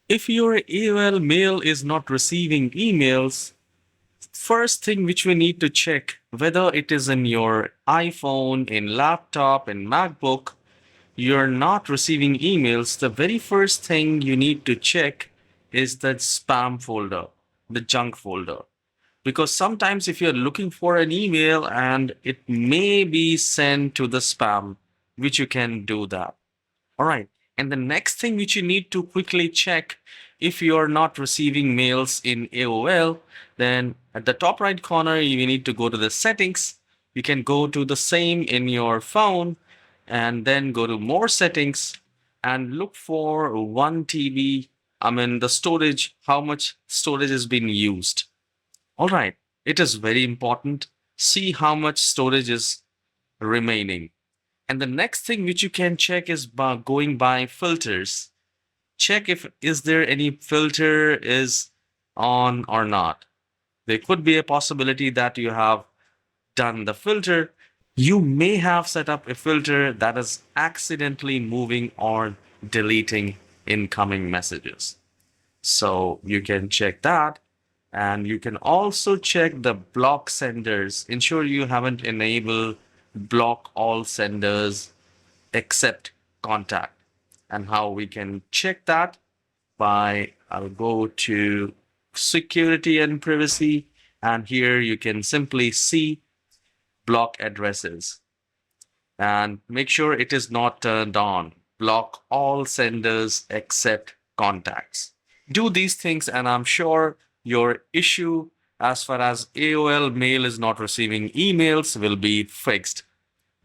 If your AOL mail is not receiving emails, first thing which we need to check whether it is in your iPhone, in laptop, in MacBook, you're not receiving emails. The very first thing you need to check is the spam folder, the junk folder. Because sometimes if you're looking for an email and it may be sent to the spam, which you can do that. All right. And the next thing which you need to quickly check if you're not receiving mails in AOL, then at the top right corner, you need to go to the settings. You can go to the same in your phone and then go to more settings and look for 1 TB. I mean, the storage, how much storage is being used. All right. It is very important. See how much storage is remaining. And the next thing which you can check is by going by filters. Check if is there any filter is on or not. There could be a possibility that you have done the filter. You may have set up a filter that is accidentally moving or deleting incoming messages. So you can check that. And you can also check the block senders. Ensure you haven't enabled block all senders except contact. And how we can check that by, I'll go to security and privacy. And here you can simply see block addresses and make sure it is not turned on. Block all senders except contacts. Do these things, and I'm sure your issue as far as AOL mail is not receiving emails will be fixed.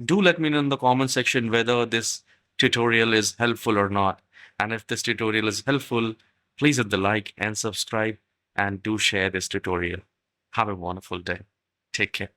Do let me know in the comment section whether this tutorial is helpful or not. And if this tutorial is helpful, please hit the like and subscribe and do share this tutorial. Have a wonderful day. Take care.